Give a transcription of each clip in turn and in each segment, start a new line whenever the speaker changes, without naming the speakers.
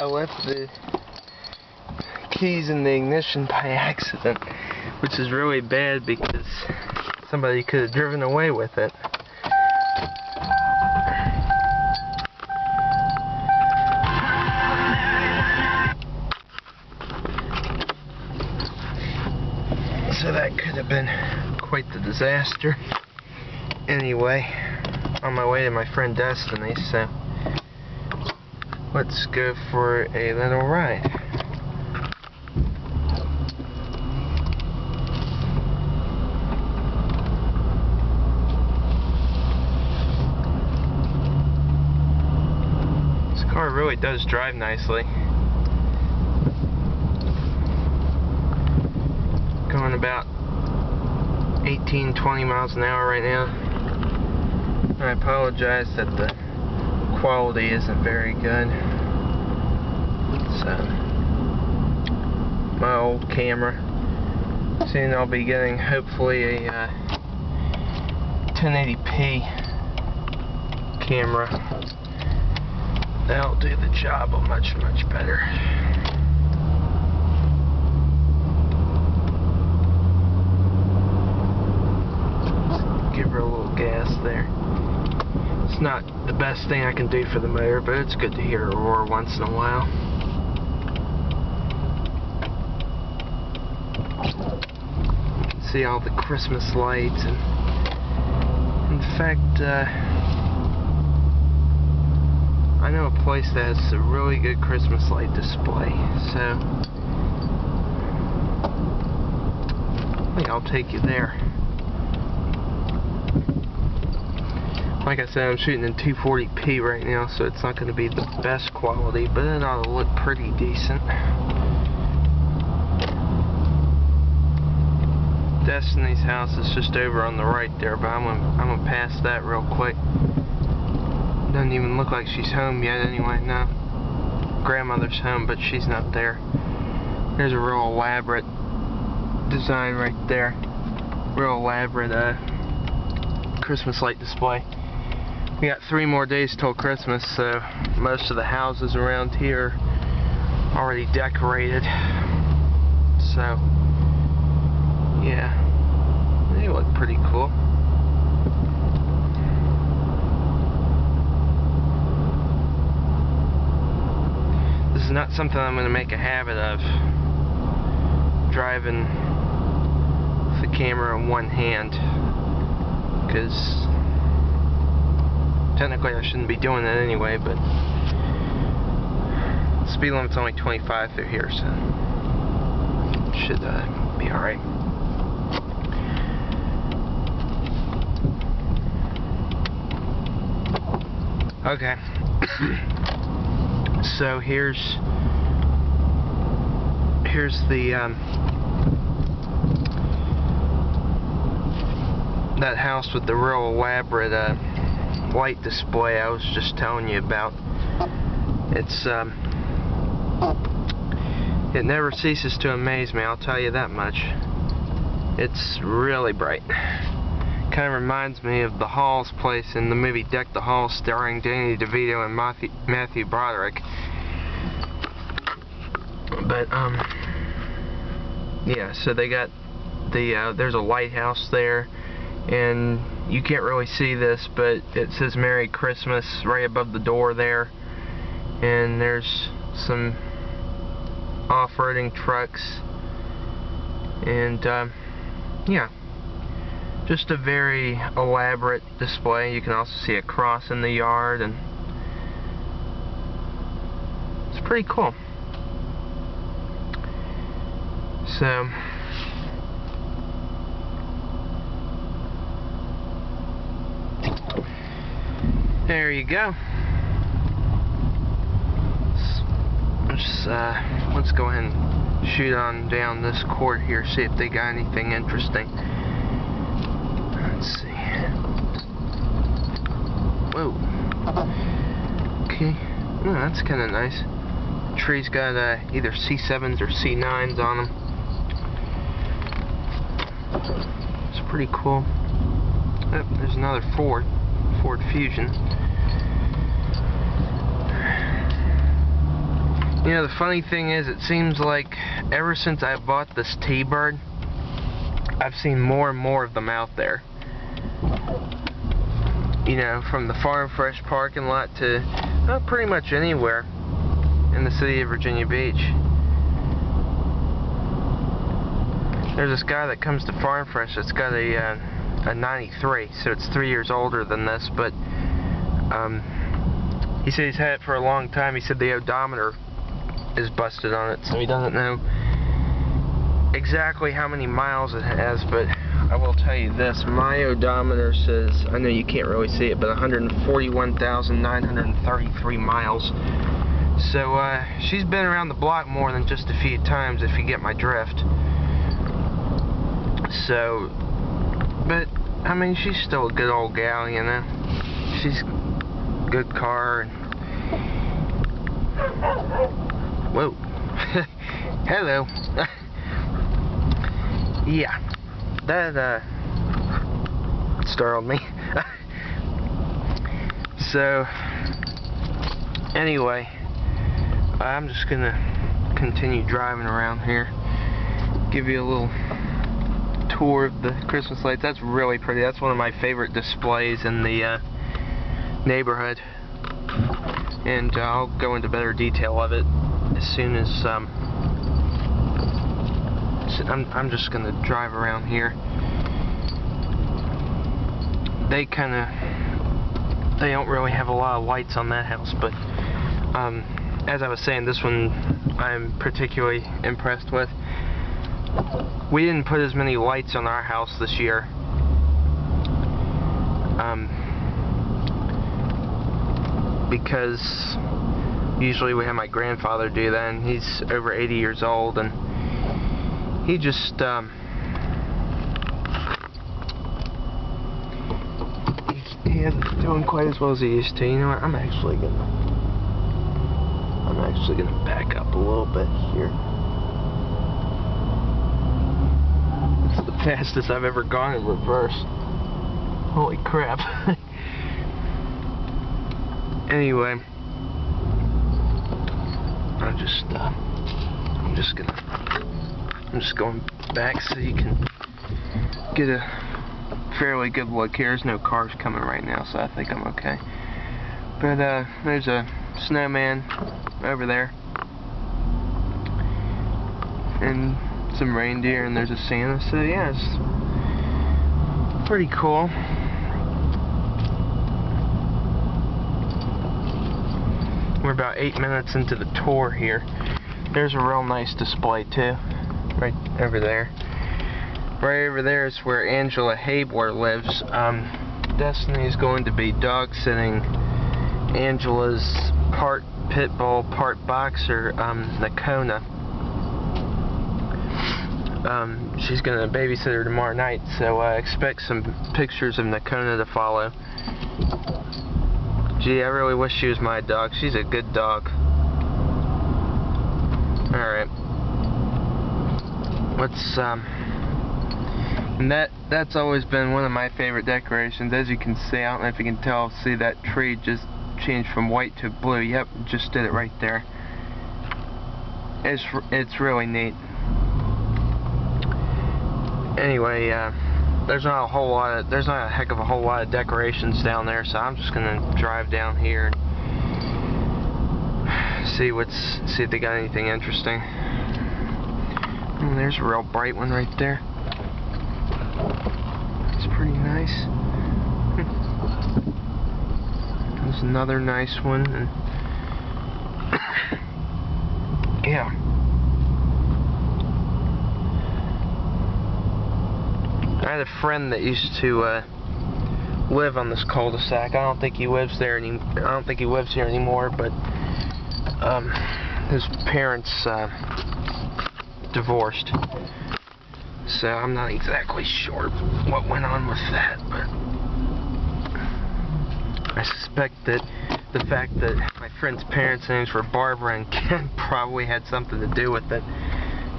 I left the keys in the ignition by accident, which is really bad because somebody could have driven away with it. So that could have been quite the disaster. Anyway, on my way to my friend Destiny, so let's go for a little ride. This car really does drive nicely. Going about 18-20 miles an hour right now. I apologize that the quality isn't very good. So, my old camera. Soon I'll be getting hopefully a 1080p camera. That'll do the job much better. Give her a little gas there. It's not the best thing I can do for the motor, but it's good to hear a roar once in a while. See all the Christmas lights, and in fact, I know a place that has a really good Christmas light display, so I think I'll take you there. Like I said, I'm shooting in 240p right now, so it's not going to be the best quality, but it ought to look pretty decent. Destiny's house is just over on the right there, but I'm gonna pass that real quick. Doesn't even look like she's home yet anyway. No, grandmother's home, but she's not there. There's a real elaborate design right there. Real elaborate Christmas light display. We got 3 more days till Christmas, so most of the houses around here are already decorated. So, yeah, they look pretty cool. This is not something I'm going to make a habit of, driving with the camera in one hand, because technically I shouldn't be doing that anyway, but the speed limit's only 25 through here, so should be alright. Okay. So here's the that house with the real elaborate light display I was just telling you about. It's it never ceases to amaze me, I'll tell you that much. It's really bright. Kind of reminds me of the Halls place in the movie Deck the Halls, starring Danny DeVito and Matthew Broderick. But yeah, so they got the there's a lighthouse there, and you can't really see this, but it says Merry Christmas right above the door there, and there's some off-roading trucks, and yeah, just a very elaborate display. You can also see a cross in the yard, and it's pretty cool. So there you go. Let's go ahead and shoot on down this court here, see if they got anything interesting. Let's see. Whoa. Okay. Oh, that's kind of nice. The tree's got either C7s or C9s on them. It's pretty cool. Oh, there's another Ford Fusion. You know, the funny thing is, it seems like ever since I bought this T-Bird, I've seen more and more of them out there. You know, from the Farm Fresh parking lot to pretty much anywhere in the city of Virginia Beach. There's this guy that comes to Farm Fresh that's got a 93, so it's 3 years older than this, but he said he's had it for a long time. He said the odometer is busted on it, so he doesn't know exactly how many miles it has, but I will tell you this, my odometer says, I know you can't really see it, but 141,933 miles. So she's been around the block more than just a few times, if you get my drift. So, but I mean, she's still a good old gal, you know. She's a good car. And whoa. Hello. Yeah. That startled me. So anyway, I'm just gonna continue driving around here, give you a little tour of the Christmas lights. That's really pretty. That's one of my favorite displays in the neighborhood, and I'll go into better detail of it as soon as I'm just gonna drive around here. They don't really have a lot of lights on that house, but as I was saying, this one I'm particularly impressed with. We didn't put as many lights on our house this year. Because usually we have my grandfather do that, and he's over 80 years old, and he just he isn't doing quite as well as he used to. You know what? I'm actually gonna back up a little bit here. This is the fastest I've ever gone in reverse. Holy crap. Anyway, I'm just going back so you can get a fairly good look here. There's no cars coming right now, so I think I'm okay. But there's a snowman over there, and some reindeer, and there's a Santa. So yeah, it's pretty cool. We're about 8 minutes into the tour here. There's a real nice display too, right over there. Right over there is where Angela Habler lives. Destiny is going to be dog sitting Angela's part pit bull, part boxer, Nakona. She's going to babysit her tomorrow night, so I expect some pictures of Nakona to follow. Gee, I really wish she was my dog. She's a good dog. Alright. Let's, and that's always been one of my favorite decorations. As you can see, I don't know if you can tell, see that tree just changed from white to blue. Yep, just did it right there. It's really neat. Anyway, there's not a heck of a whole lot of decorations down there, so I'm just gonna drive down here and see if they got anything interesting. Oh, there's a real bright one right there. It's pretty nice. There's another nice one, and yeah. I had a friend that used to live on this cul-de-sac. I don't think he lives here anymore, but his parents divorced, so I'm not exactly sure what went on with that, but I suspect that the fact that my friend's parents' names were Barbara and Ken probably had something to do with it.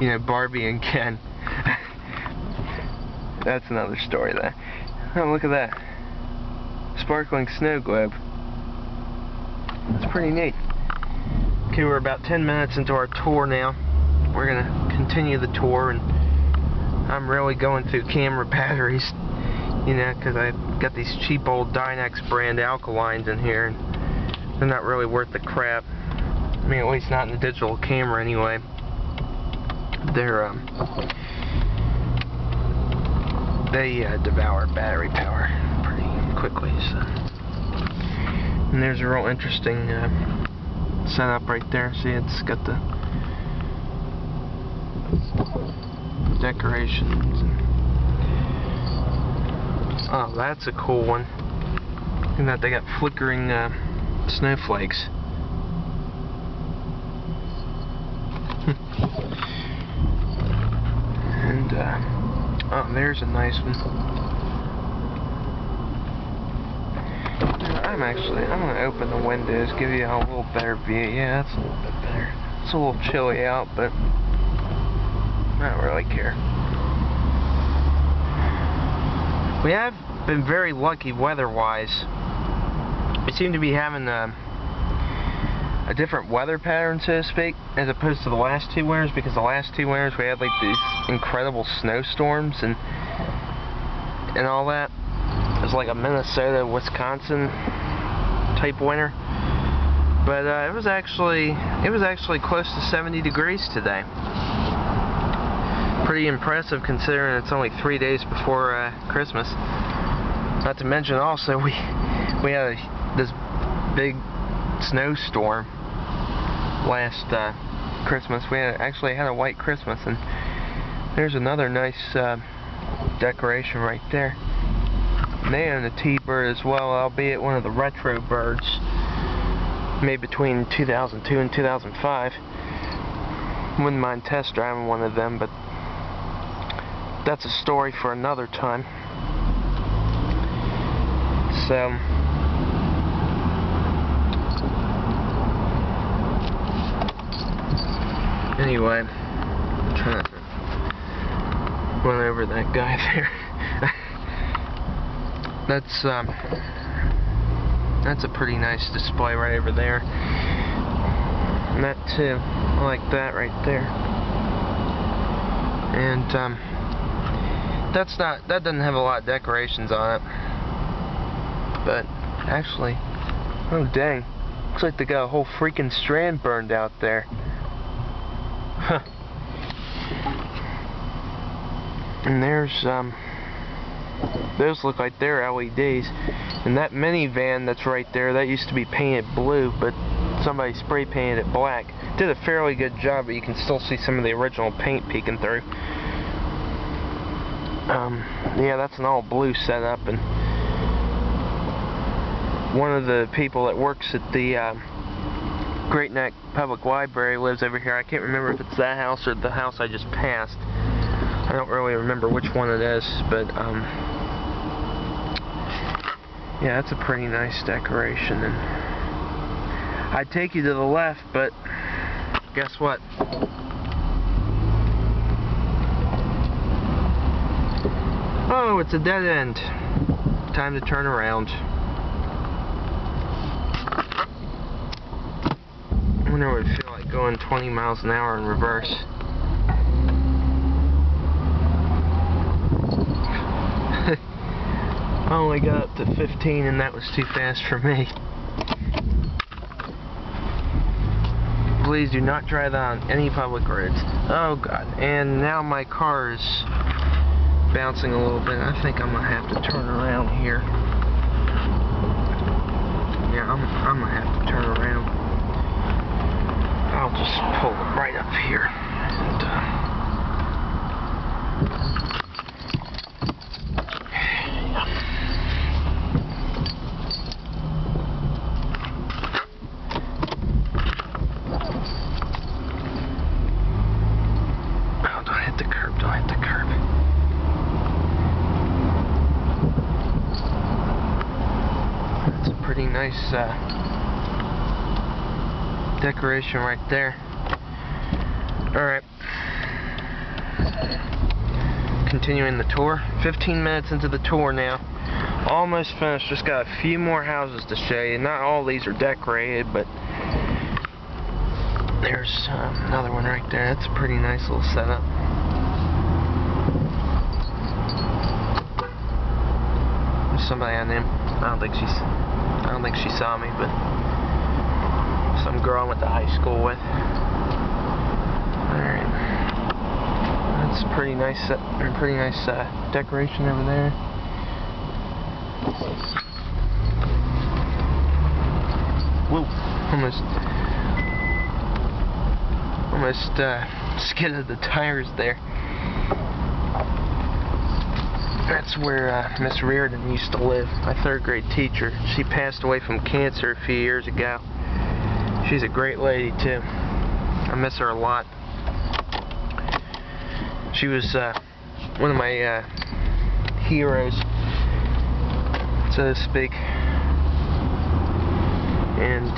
You know, Barbie and Ken. That's another story there. Oh, look at that. Sparkling snow globe. That's pretty neat. Okay, we're about 10 minutes into our tour now. We're gonna continue the tour, and I'm really going through camera batteries, you know, because I've got these cheap old Dynex brand alkalines in here, and they're not really worth the crap. I mean, at least not in the digital camera anyway. They devour battery power pretty quickly. So, and there's a real interesting setup right there. See, it's got the decorations. Oh, that's a cool one. And that they got flickering snowflakes. And oh, there's a nice one. I'm gonna open the windows, give you a little better view. Yeah, that's a little bit better. It's a little chilly out, but I don't really care. We have been very lucky weather-wise. We seem to be having a different weather pattern, so to speak, as opposed to the last two winters, because the last two winters we had like these incredible snowstorms and all that. It was like a Minnesota, Wisconsin type winter. But it was actually close to 70 degrees today. Pretty impressive considering it's only 3 days before Christmas. Not to mention also we had this big snowstorm last Christmas. We actually had a white Christmas, and there's another nice decoration right there. And they own a T-bird as well, albeit one of the retro birds made between 2002 and 2005. Wouldn't mind test driving one of them, but that's a story for another time. So anyway, I'm trying to run over that guy there. That's a pretty nice display right over there. And that too, I like that right there. And that doesn't have a lot of decorations on it. But actually, oh dang, looks like they got a whole freaking strand burned out there. Huh. And there's those look like they're LEDs. And that minivan that's right there, that used to be painted blue, but somebody spray painted it black. Did a fairly good job, but you can still see some of the original paint peeking through. Yeah, that's an all blue setup, and one of the people that works at the Great Neck Public Library lives over here. I can't remember if it's that house or the house I just passed. I don't really remember which one it is, but yeah, that's a pretty nice decoration. And I'd take you to the left, but guess what? Oh, it's a dead end. Time to turn around. I wonder what it would feel like going 20 miles an hour in reverse. I only got up to 15, and that was too fast for me. Please do not try that on any public roads. Oh god, and now my car is bouncing a little bit. I think I'm gonna have to turn around here. Yeah, I'm gonna have to turn around. I'll just pull it right up here. And, oh, don't hit the curb, don't hit the curb. That's a pretty nice decoration right there. Alright. Continuing the tour. 15 minutes into the tour now. Almost finished. Just got a few more houses to show you. Not all these are decorated, but There's another one right there. That's a pretty nice little setup. There's somebody on him. I don't think she saw me, but some girl I went to high school with. Alright. That's a pretty nice decoration over there. Whoa, almost skidded the tires there. That's where Miss Reardon used to live, my third grade teacher. She passed away from cancer a few years ago. She's a great lady too. I miss her a lot. She was one of my heroes, so to speak. And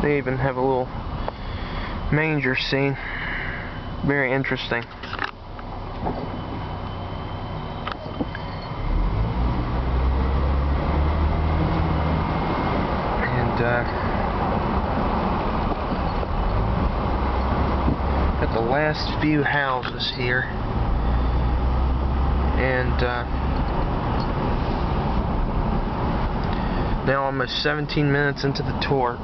they even have a little manger scene. Very interesting. And at the last few houses here, and now almost 17 minutes into the tour.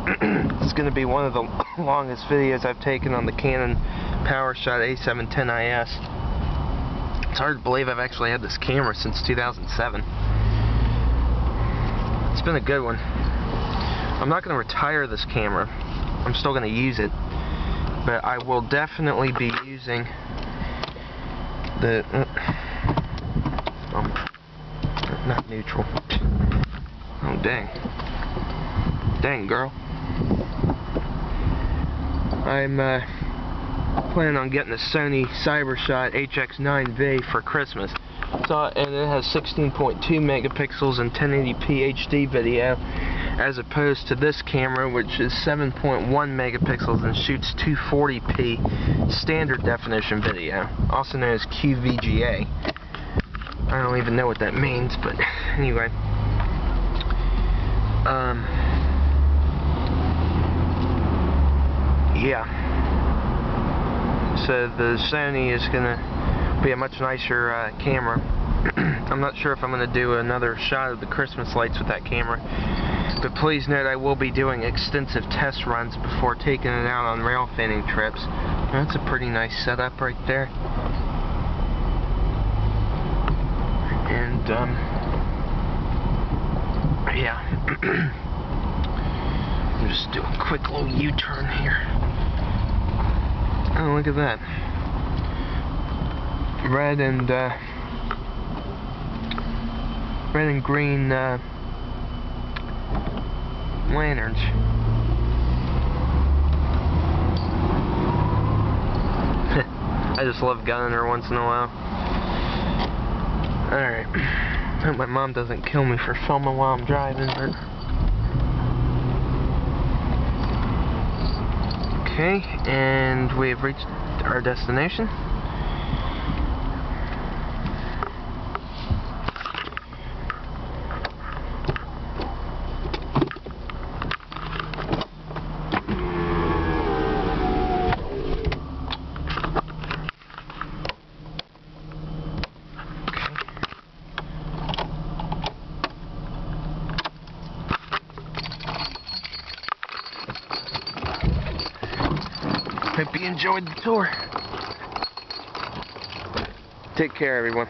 It's going to be one of the longest videos I've taken on the Canon Powershot A710 IS. It's hard to believe I've actually had this camera since 2007. It's been a good one. I'm not going to retire this camera. I'm still going to use it. But I will definitely be using the... not neutral. Oh, dang. Dang, girl. I'm planning on getting a Sony Cybershot HX9V for Christmas. So, and it has 16.2 megapixels and 1080p HD video, as opposed to this camera, which is 7.1 megapixels and shoots 240p standard definition video, also known as QVGA. I don't even know what that means, but anyway. Yeah. So the Sony is gonna be a much nicer camera. I'm not sure if I'm gonna do another shot of the Christmas lights with that camera, but please note I will be doing extensive test runs before taking it out on rail fanning trips. That's a pretty nice setup right there. And yeah. I'll just do a quick little U-turn here. Oh, look at that. Red and green lanterns. I just love gunning her once in a while. Alright. I hope my mom doesn't kill me for filming while I'm driving, but... Okay, and we have reached our destination. Hope you enjoyed the tour. Take care, everyone.